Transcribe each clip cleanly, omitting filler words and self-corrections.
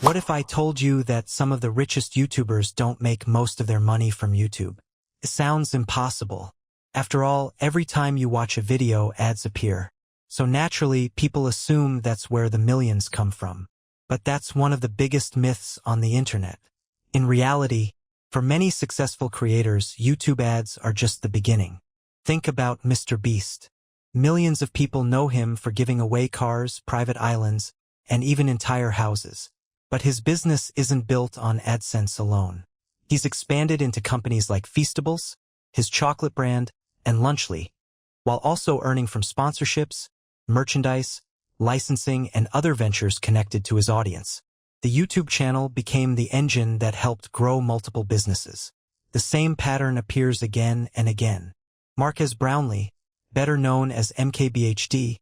What if I told you that some of the richest YouTubers don't make most of their money from YouTube? It sounds impossible. After all, every time you watch a video, ads appear. So naturally, people assume that's where the millions come from. But that's one of the biggest myths on the internet. In reality, for many successful creators, YouTube ads are just the beginning. Think about Mr. Beast. Millions of people know him for giving away cars, private islands, and even entire houses. But his business isn't built on AdSense alone. He's expanded into companies like Feastables, his chocolate brand, and Lunchly, while also earning from sponsorships, merchandise, licensing, and other ventures connected to his audience. The YouTube channel became the engine that helped grow multiple businesses. The same pattern appears again and again. Marques Brownlee, better known as MKBHD,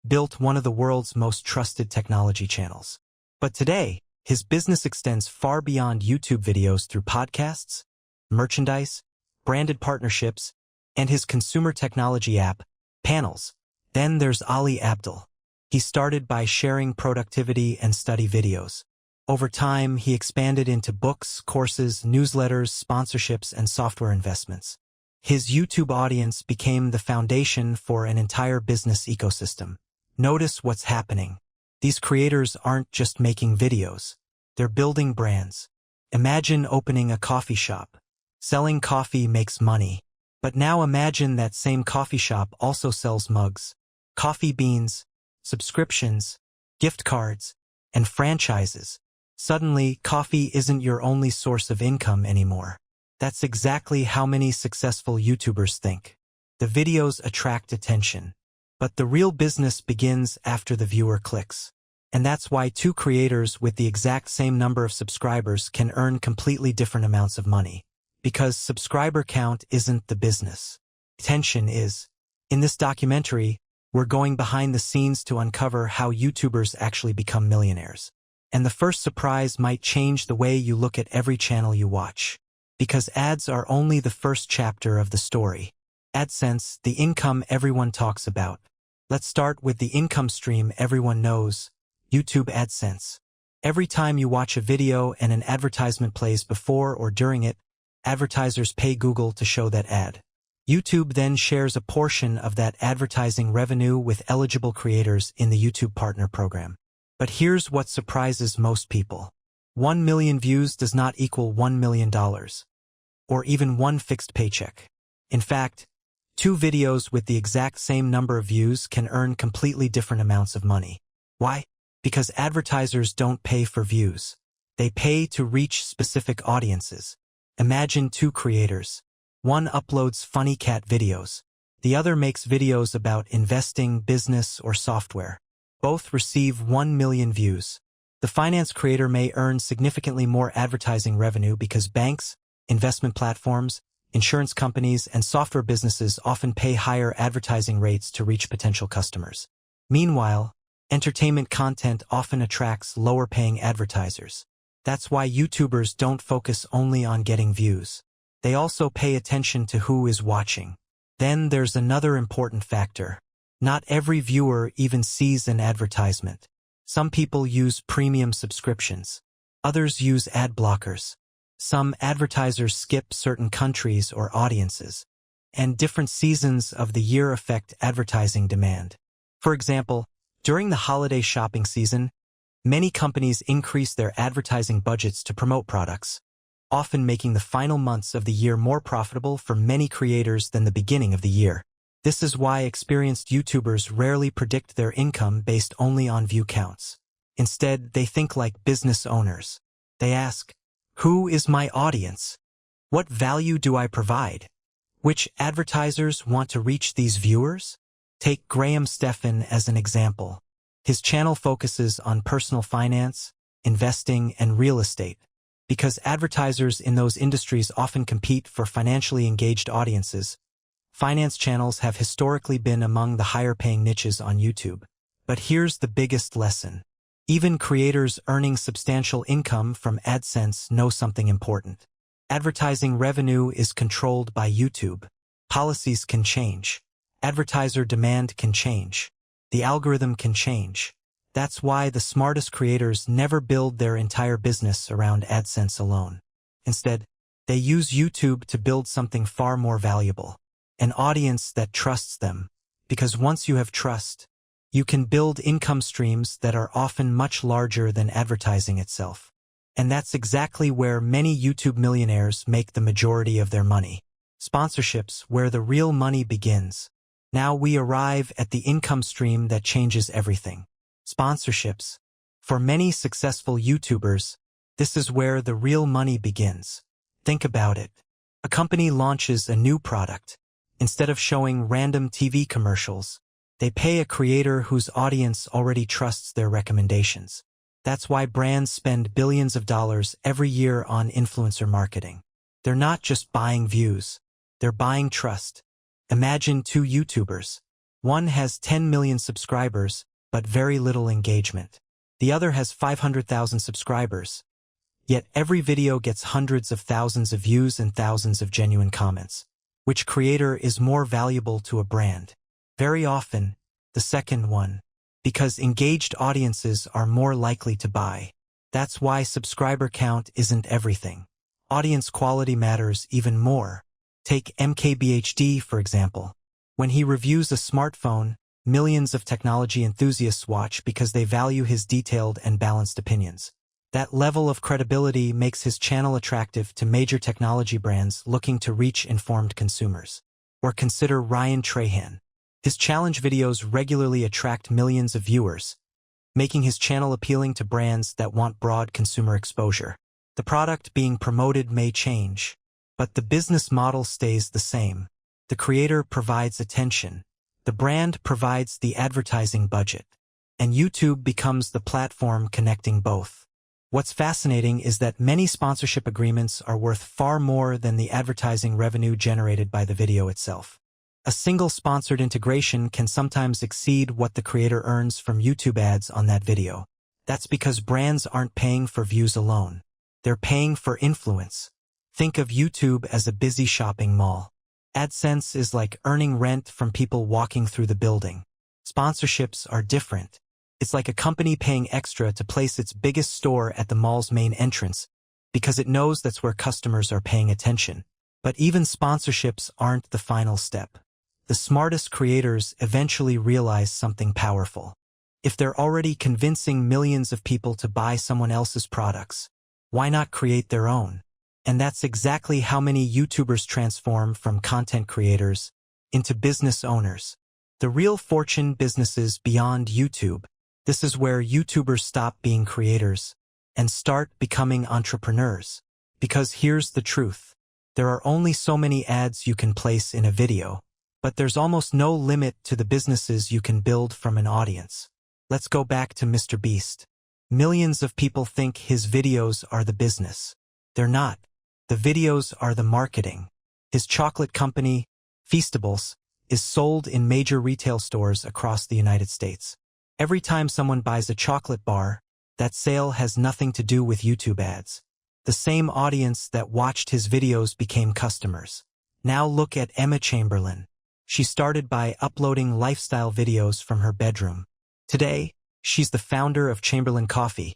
built one of the world's most trusted technology channels. But today, his business extends far beyond YouTube videos through podcasts, merchandise, branded partnerships, and his consumer technology app, Panels. Then there's Ali Abdul. He started by sharing productivity and study videos. Over time, he expanded into books, courses, newsletters, sponsorships, and software investments. His YouTube audience became the foundation for an entire business ecosystem. Notice what's happening. These creators aren't just making videos. They're building brands. Imagine opening a coffee shop. Selling coffee makes money. But now imagine that same coffee shop also sells mugs, coffee beans, subscriptions, gift cards, and franchises. Suddenly, coffee isn't your only source of income anymore. That's exactly how many successful YouTubers think. The videos attract attention. But the real business begins after the viewer clicks. And that's why two creators with the exact same number of subscribers can earn completely different amounts of money. Because subscriber count isn't the business. Attention is. In this documentary, we're going behind the scenes to uncover how YouTubers actually become millionaires. And the first surprise might change the way you look at every channel you watch. Because ads are only the first chapter of the story. AdSense, the income everyone talks about. Let's start with the income stream everyone knows, YouTube AdSense. Every time you watch a video and an advertisement plays before or during it, advertisers pay Google to show that ad. YouTube then shares a portion of that advertising revenue with eligible creators in the YouTube Partner Program. But here's what surprises most people. 1 million views does not equal $1 million. Or even one fixed paycheck. In fact, two videos with the exact same number of views can earn completely different amounts of money. Why? Because advertisers don't pay for views. They pay to reach specific audiences. Imagine two creators. One uploads funny cat videos. The other makes videos about investing, business, or software. Both receive 1 million views. The finance creator may earn significantly more advertising revenue because banks, investment platforms, insurance companies, and software businesses often pay higher advertising rates to reach potential customers. Meanwhile, entertainment content often attracts lower-paying advertisers. That's why YouTubers don't focus only on getting views. They also pay attention to who is watching. Then there's another important factor. Not every viewer even sees an advertisement. Some people use premium subscriptions. Others use ad blockers. Some advertisers skip certain countries or audiences. And different seasons of the year affect advertising demand. For example, during the holiday shopping season, many companies increase their advertising budgets to promote products, often making the final months of the year more profitable for many creators than the beginning of the year. This is why experienced YouTubers rarely predict their income based only on view counts. Instead, they think like business owners. They ask, who is my audience? What value do I provide? Which advertisers want to reach these viewers? Take Graham Stephan as an example. His channel focuses on personal finance, investing, and real estate. Because advertisers in those industries often compete for financially engaged audiences, finance channels have historically been among the higher-paying niches on YouTube. But here's the biggest lesson. Even creators earning substantial income from AdSense know something important. Advertising revenue is controlled by YouTube. Policies can change. Advertiser demand can change. The algorithm can change. That's why the smartest creators never build their entire business around AdSense alone. Instead, they use YouTube to build something far more valuable, an audience that trusts them. Because once you have trust, you can build income streams that are often much larger than advertising itself. And that's exactly where many YouTube millionaires make the majority of their money. Sponsorships, where the real money begins. Now we arrive at the income stream that changes everything. Sponsorships. For many successful YouTubers, this is where the real money begins. Think about it. A company launches a new product. Instead of showing random TV commercials, they pay a creator whose audience already trusts their recommendations. That's why brands spend billions of dollars every year on influencer marketing. They're not just buying views, they're buying trust. Imagine two YouTubers. One has 10 million subscribers, but very little engagement. The other has 500,000 subscribers. Yet every video gets hundreds of thousands of views and thousands of genuine comments. Which creator is more valuable to a brand? Very often, the second one. Because engaged audiences are more likely to buy. That's why subscriber count isn't everything. Audience quality matters even more. Take MKBHD, for example. When he reviews a smartphone, millions of technology enthusiasts watch because they value his detailed and balanced opinions. That level of credibility makes his channel attractive to major technology brands looking to reach informed consumers. Or consider Ryan Trahan. His challenge videos regularly attract millions of viewers, making his channel appealing to brands that want broad consumer exposure. The product being promoted may change, but the business model stays the same. The creator provides attention. The brand provides the advertising budget. And YouTube becomes the platform connecting both. What's fascinating is that many sponsorship agreements are worth far more than the advertising revenue generated by the video itself. A single sponsored integration can sometimes exceed what the creator earns from YouTube ads on that video. That's because brands aren't paying for views alone. They're paying for influence. Think of YouTube as a busy shopping mall. AdSense is like earning rent from people walking through the building. Sponsorships are different. It's like a company paying extra to place its biggest store at the mall's main entrance because it knows that's where customers are paying attention. But even sponsorships aren't the final step. The smartest creators eventually realize something powerful. If they're already convincing millions of people to buy someone else's products, why not create their own? And that's exactly how many YouTubers transform from content creators into business owners. The real fortune businesses beyond YouTube. This is where YouTubers stop being creators and start becoming entrepreneurs. Because here's the truth. There are only so many ads you can place in a video, but there's almost no limit to the businesses you can build from an audience. Let's go back to Mr. Beast. Millions of people think his videos are the business. They're not. The videos are the marketing. His chocolate company, Feastables, is sold in major retail stores across the United States. Every time someone buys a chocolate bar, that sale has nothing to do with YouTube ads. The same audience that watched his videos became customers. Now look at Emma Chamberlain. She started by uploading lifestyle videos from her bedroom. Today, she's the founder of Chamberlain Coffee,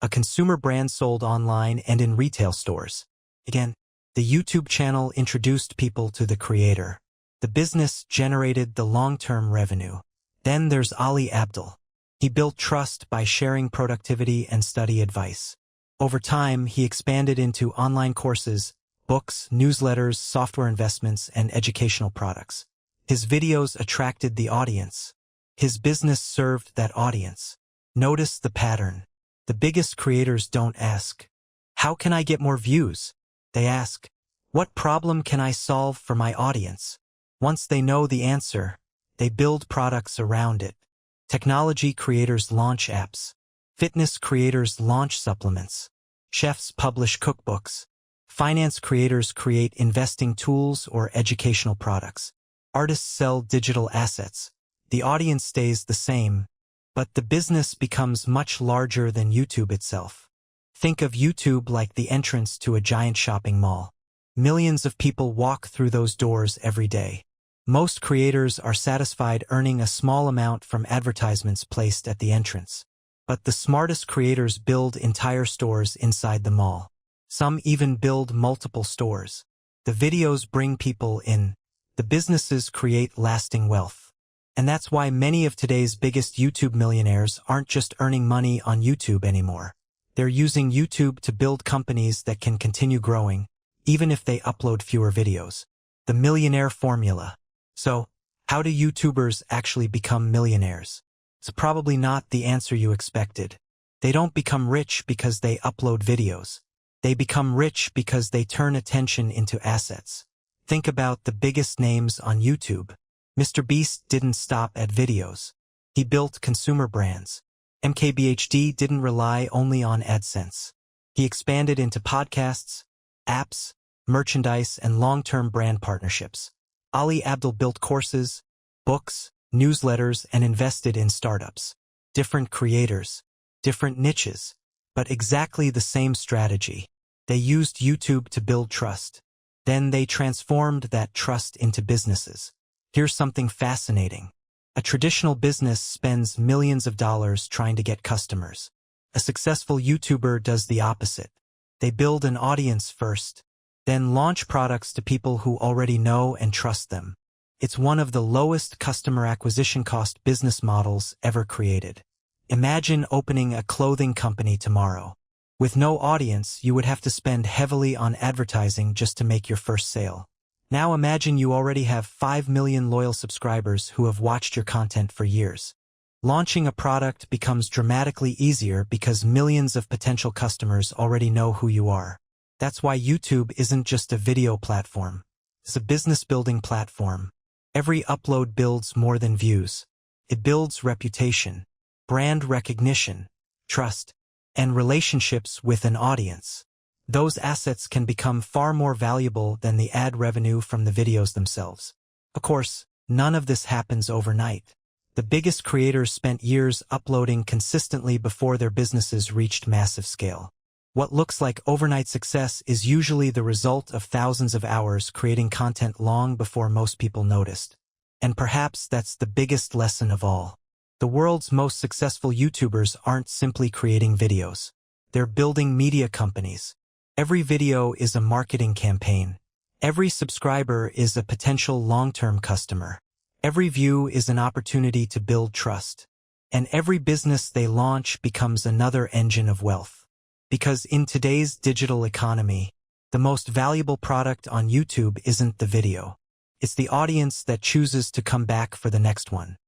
a consumer brand sold online and in retail stores. Again, the YouTube channel introduced people to the creator. The business generated the long-term revenue. Then there's Ali Abdul. He built trust by sharing productivity and study advice. Over time, he expanded into online courses, books, newsletters, software investments, and educational products. His videos attracted the audience. His business served that audience. Notice the pattern. The biggest creators don't ask, "How can I get more views?" They ask, "What problem can I solve for my audience?" Once they know the answer, they build products around it. Technology creators launch apps. Fitness creators launch supplements. Chefs publish cookbooks. Finance creators create investing tools or educational products. Artists sell digital assets. The audience stays the same, but the business becomes much larger than YouTube itself. Think of YouTube like the entrance to a giant shopping mall. Millions of people walk through those doors every day. Most creators are satisfied earning a small amount from advertisements placed at the entrance. But the smartest creators build entire stores inside the mall. Some even build multiple stores. The videos bring people in. The businesses create lasting wealth. And that's why many of today's biggest YouTube millionaires aren't just earning money on YouTube anymore. They're using YouTube to build companies that can continue growing, even if they upload fewer videos. The millionaire formula. So, how do YouTubers actually become millionaires? It's probably not the answer you expected. They don't become rich because they upload videos. They become rich because they turn attention into assets. Think about the biggest names on YouTube. Mr. Beast didn't stop at videos. He built consumer brands. MKBHD didn't rely only on AdSense. He expanded into podcasts, apps, merchandise, and long-term brand partnerships. Ali Abdaal built courses, books, newsletters, and invested in startups. Different creators, different niches, but exactly the same strategy. They used YouTube to build trust. Then they transformed that trust into businesses. Here's something fascinating. A traditional business spends millions of dollars trying to get customers. A successful YouTuber does the opposite. They build an audience first, then launch products to people who already know and trust them. It's one of the lowest customer acquisition cost business models ever created. Imagine opening a clothing company tomorrow. With no audience, you would have to spend heavily on advertising just to make your first sale. Now imagine you already have 5 million loyal subscribers who have watched your content for years. Launching a product becomes dramatically easier because millions of potential customers already know who you are. That's why YouTube isn't just a video platform. It's a business-building platform. Every upload builds more than views. It builds reputation, brand recognition, trust, and relationships with an audience. Those assets can become far more valuable than the ad revenue from the videos themselves. Of course, none of this happens overnight. The biggest creators spent years uploading consistently before their businesses reached massive scale. What looks like overnight success is usually the result of thousands of hours creating content long before most people noticed. And perhaps that's the biggest lesson of all. The world's most successful YouTubers aren't simply creating videos. They're building media companies. Every video is a marketing campaign. Every subscriber is a potential long-term customer. Every view is an opportunity to build trust. And every business they launch becomes another engine of wealth. Because in today's digital economy, the most valuable product on YouTube isn't the video. It's the audience that chooses to come back for the next one.